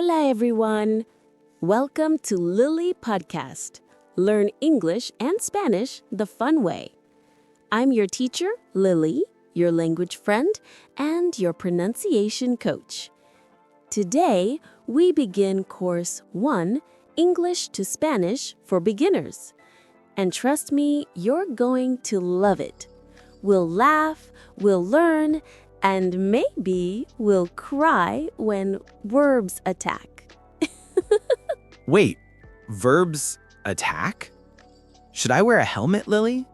Hola, everyone. Welcome to Lily Podcast. Learn English and Spanish the fun way. I'm your teacher, Lily, your language friend, and your pronunciation coach. Today, we begin Course 1, English to Spanish for Beginners. And trust me, you're going to love it. We'll laugh, we'll learn, and maybe we'll cry when verbs attack. Wait, verbs attack? Should I wear a helmet, Lily?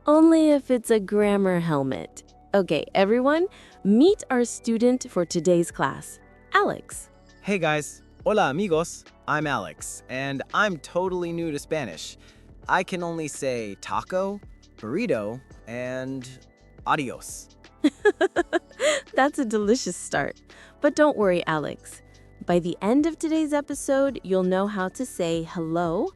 Only if it's a grammar helmet. Okay, everyone, meet our student for today's class, Alex. Hey guys, hola amigos, I'm Alex, and I'm totally new to Spanish. I can only say taco, burrito, and adios. That's a delicious start. But don't worry, Alex. By the end of today's episode, you'll know how to say hello,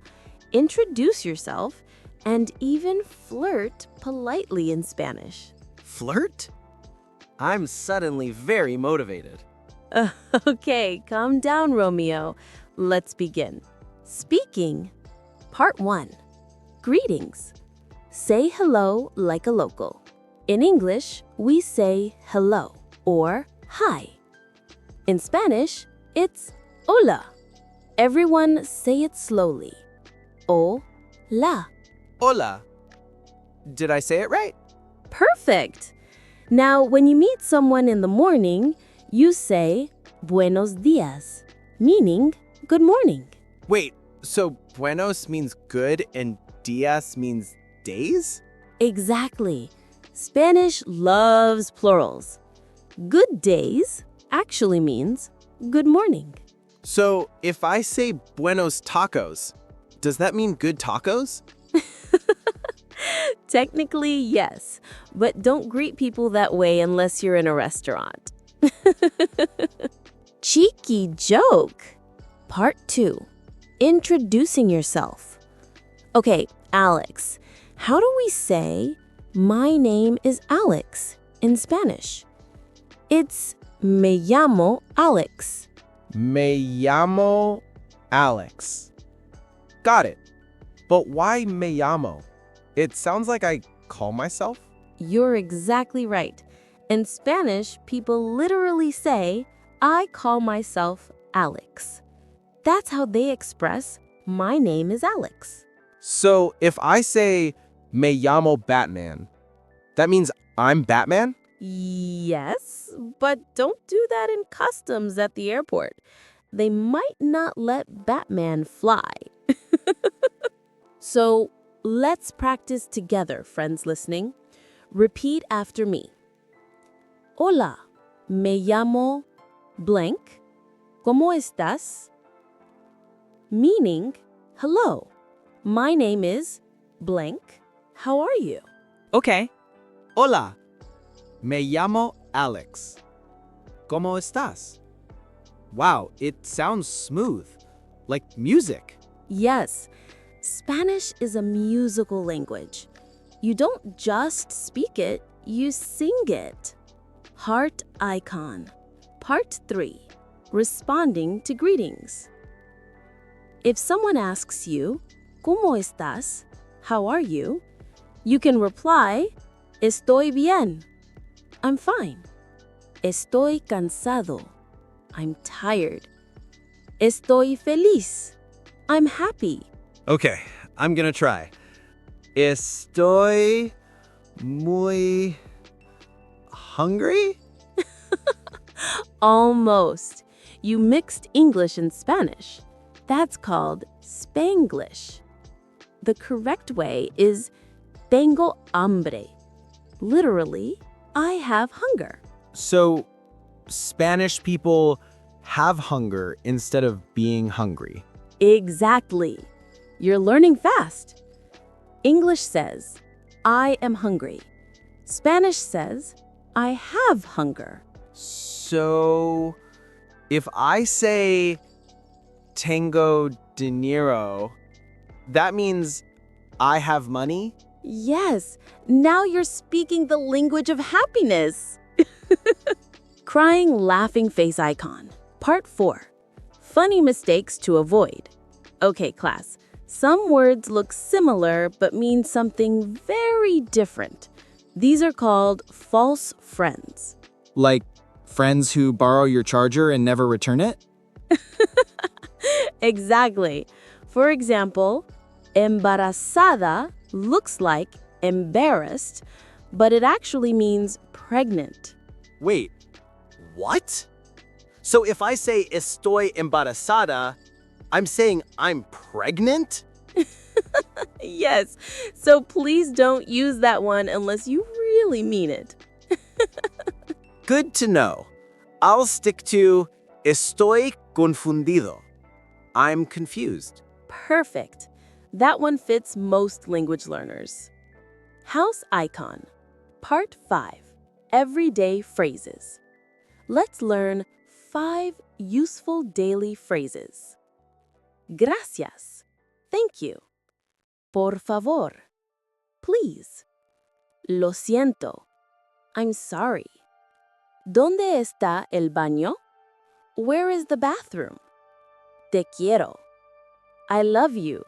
introduce yourself, and even flirt politely in Spanish. Flirt? I'm suddenly very motivated. Okay, calm down, Romeo. Let's begin. Speaking. Part 1. Greetings. Say hello like a local. In English, we say hello or hi. In Spanish, it's hola. Everyone say it slowly. Hola. Hola. Did I say it right? Perfect. Now, when you meet someone in the morning, you say buenos dias, meaning good morning. Wait, so buenos means good and dias means days? Exactly. Spanish loves plurals. Good days actually means good morning. So if I say buenos tacos, does that mean good tacos? Technically, yes, but don't greet people that way unless you're in a restaurant. Cheeky joke. Part 2. Introducing yourself. Okay, Alex, how do we say my name is Alex in Spanish? It's me llamo Alex. Me llamo Alex. Got it. But why me llamo? It sounds like I call myself. You're exactly right. In Spanish, people literally say, I call myself Alex. That's how they express, my name is Alex. So if I say me llamo Batman, that means I'm Batman? Yes, but don't do that in customs at the airport. They might not let Batman fly. So let's practice together, friends listening. Repeat after me. Hola, me llamo blank. ¿Cómo estás? Meaning, hello, my name is blank. How are you? Okay. Hola. Me llamo Alex. ¿Cómo estás? Wow, it sounds smooth, like music. Yes, Spanish is a musical language. You don't just speak it, you sing it. Heart icon. Part 3. Responding to greetings. If someone asks you, ¿Cómo estás? How are you? You can reply, Estoy bien. I'm fine. Estoy cansado. I'm tired. Estoy feliz. I'm happy. Okay, I'm gonna try. Estoy muy hungry? Almost. You mixed English and Spanish. That's called Spanglish. The correct way is tengo hambre. Literally, I have hunger. So Spanish people have hunger instead of being hungry. Exactly. You're learning fast. English says, I am hungry. Spanish says, I have hunger. So if I say tengo dinero, that means I have money? Yes, now you're speaking the language of happiness. Crying laughing face icon. Part 4. Funny mistakes to avoid. Okay, class. Some words look similar but mean something very different. These are called false friends. Like friends who borrow your charger and never return it? Exactly. For example, embarazada looks like embarrassed, but it actually means pregnant. Wait, what? So if I say estoy embarazada, I'm saying I'm pregnant? Yes, so please don't use that one unless you really mean it. Good to know. I'll stick to estoy confundido. I'm confused. Perfect. That one fits most language learners. House icon. Part 5. Everyday phrases. Let's learn 5 useful daily phrases. Gracias. Thank you. Por favor. Please. Lo siento. I'm sorry. ¿Dónde está el baño? Where is the bathroom? Te quiero. I love you.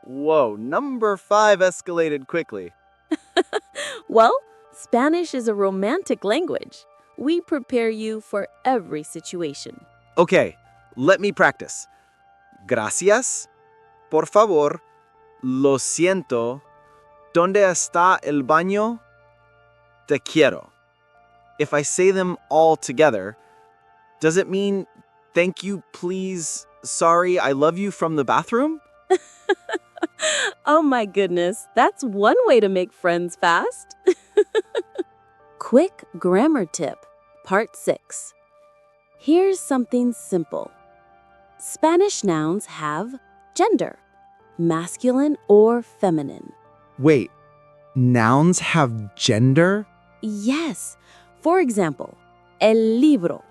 Whoa, number 5 escalated quickly. Well, Spanish is a romantic language. We prepare you for every situation. Okay, let me practice. Gracias. Por favor. Lo siento. ¿Dónde está el baño? Te quiero. If I say them all together, does it mean thank you, please, sorry, I love you from the bathroom? Oh my goodness, that's one way to make friends fast. Quick grammar tip, part 6. Here's something simple. Spanish nouns have gender, masculine or feminine. Wait, nouns have gender? Yes. For example, el libro,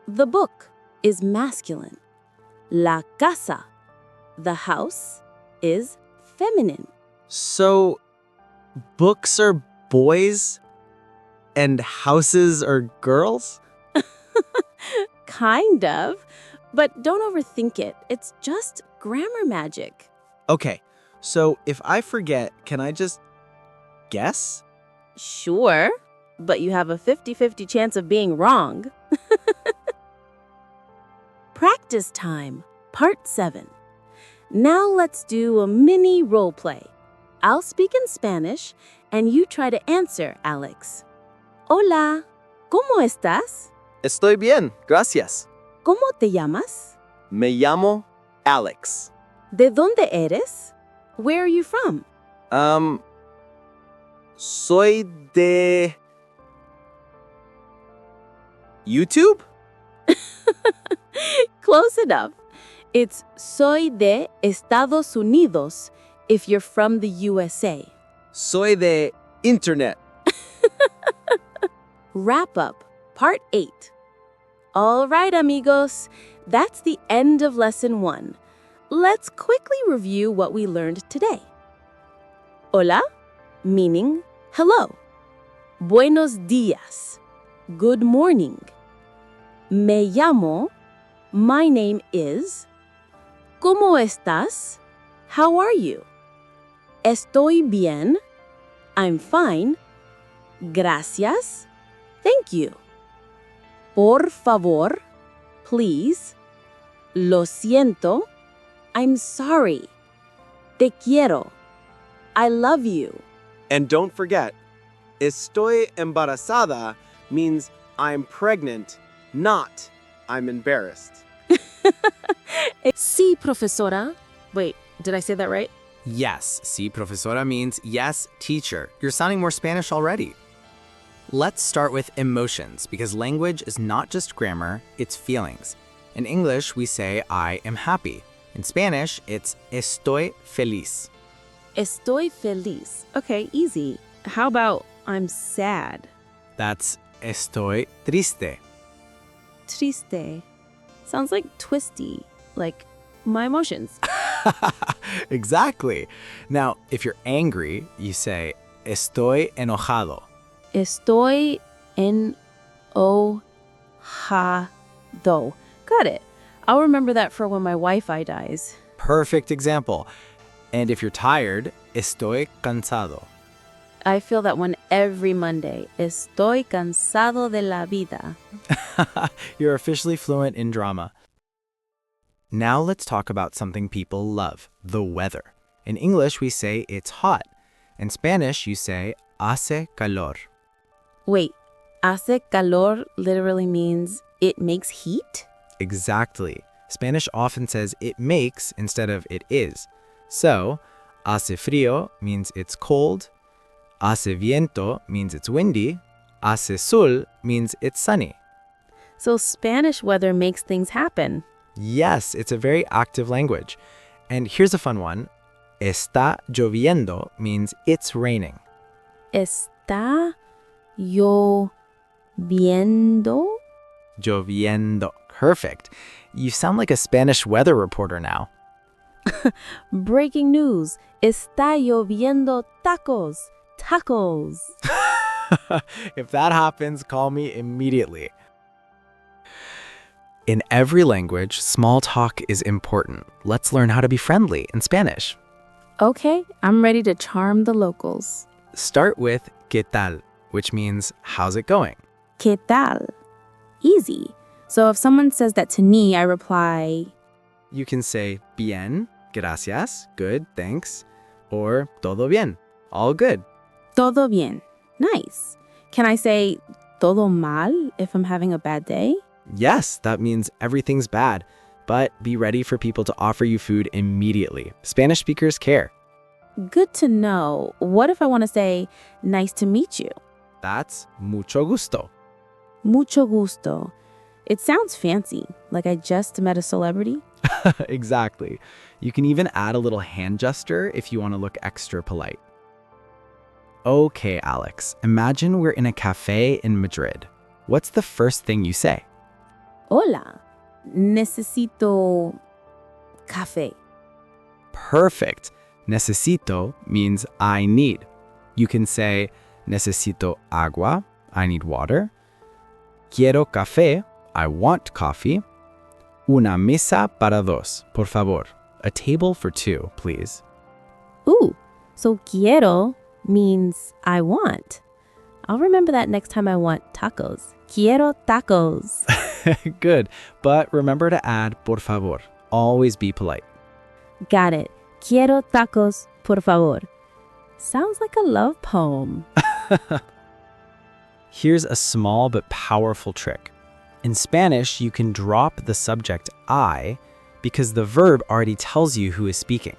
the book, is masculine. La casa, the house, is feminine. So, books are boys and houses are girls? Kind of, but don't overthink it. It's just grammar magic. Okay, so if I forget, can I just guess? Sure, but you have a 50-50 chance of being wrong. Practice time, part 7. Now let's do a mini role play. I'll speak in Spanish and you try to answer, Alex. Hola, ¿cómo estás? Estoy bien, gracias. ¿Cómo te llamas? Me llamo Alex. ¿De dónde eres? Where are you from? Soy de YouTube? Close enough. It's soy de Estados Unidos if you're from the USA. Soy de Internet. Wrap up, part 8. All right, amigos, that's the end of lesson 1. Let's quickly review what we learned today. Hola, meaning hello. Buenos días, good morning. Me llamo, my name is. ¿Cómo estás? How are you? Estoy bien, I'm fine. Gracias, thank you. Por favor, please. Lo siento, I'm sorry. Te quiero, I love you. And don't forget, estoy embarazada means I'm pregnant, not I'm embarrassed. Sí, profesora. Wait, did I say that right? Yes, sí, profesora means yes, teacher. You're sounding more Spanish already. Let's start with emotions, because language is not just grammar, it's feelings. In English, we say I am happy. In Spanish, it's estoy feliz. Estoy feliz. Okay, easy. How about I'm sad? That's estoy triste. Triste. Sounds like twisty, like my emotions. Exactly. Now, if you're angry, you say estoy enojado. Estoy enojado. though. Got it. I'll remember that for when my Wi-Fi dies. Perfect example. And if you're tired, estoy cansado. I feel that one every Monday. Estoy cansado de la vida. You're officially fluent in drama. Now let's talk about something people love, the weather. In English, we say it's hot. In Spanish, you say hace calor. Wait, hace calor literally means it makes heat? Exactly. Spanish often says it makes instead of it is. So, hace frío means it's cold. Hace viento means it's windy. Hace sol means it's sunny. So Spanish weather makes things happen. Yes, it's a very active language. And here's a fun one. Está lloviendo means it's raining. Está lloviendo? Lloviendo. Perfect. You sound like a Spanish weather reporter now. Breaking news. Está lloviendo tacos. Tacos. If that happens, call me immediately. In every language, small talk is important. Let's learn how to be friendly in Spanish. Okay, I'm ready to charm the locals. Start with ¿qué tal?, which means how's it going? ¿Qué tal? Easy. So if someone says that to me, I reply, You can say bien, gracias, good, thanks, or todo bien, all good. todo bien. Nice. Can I say todo mal if I'm having a bad day? Yes, that means everything's bad, but be ready for people to offer you food immediately. Spanish speakers care. Good to know. What if I want to say nice to meet you? That's mucho gusto. Mucho gusto. It sounds fancy, like I just met a celebrity. Exactly. You can even add a little hand gesture if you want to look extra polite. Okay, Alex, imagine we're in a cafe in Madrid. What's the first thing you say? Hola. Necesito café. Perfect. Necesito means I need. You can say necesito agua, I need water. Quiero café, I want coffee. Una mesa para dos, por favor. A table for two, please. Ooh, so quiero means I want. I'll remember that next time I want tacos. Quiero tacos. Good, but remember to add por favor. Always be polite. Got it. Quiero tacos, por favor. Sounds like a love poem. Here's a small but powerful trick. In Spanish, you can drop the subject I because the verb already tells you who is speaking.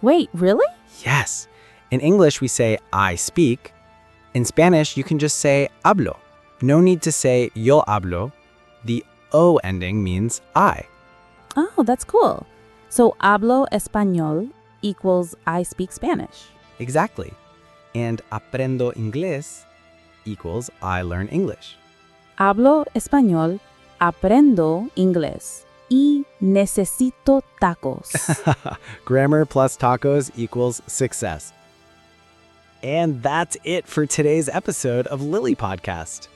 Wait, really? Yes. In English, we say I speak. In Spanish, you can just say hablo. No need to say yo hablo. The O ending means I. Oh, that's cool. So hablo español equals I speak Spanish. Exactly. And aprendo inglés equals I learn English. Hablo español, aprendo inglés y necesito tacos. Grammar plus tacos equals success. And that's it for today's episode of Lily Podcast.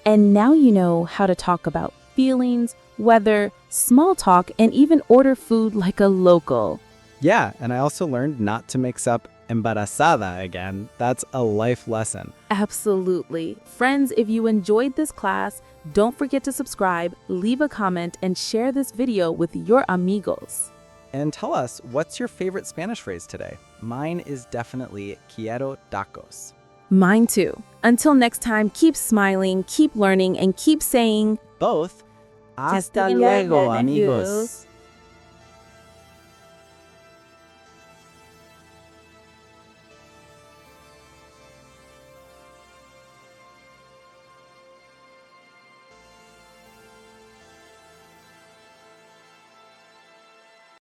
And now you know how to talk about feelings, weather, small talk, and even order food like a local. Yeah, and I also learned not to mix up embarazada again. That's a life lesson. Absolutely. Friends, if you enjoyed this class, don't forget to subscribe, leave a comment, and share this video with your amigos. And tell us, what's your favorite Spanish phrase today? Mine is definitely quiero tacos. Mine too. Until next time, keep smiling, keep learning, and keep saying, Both. Hasta luego, amigos.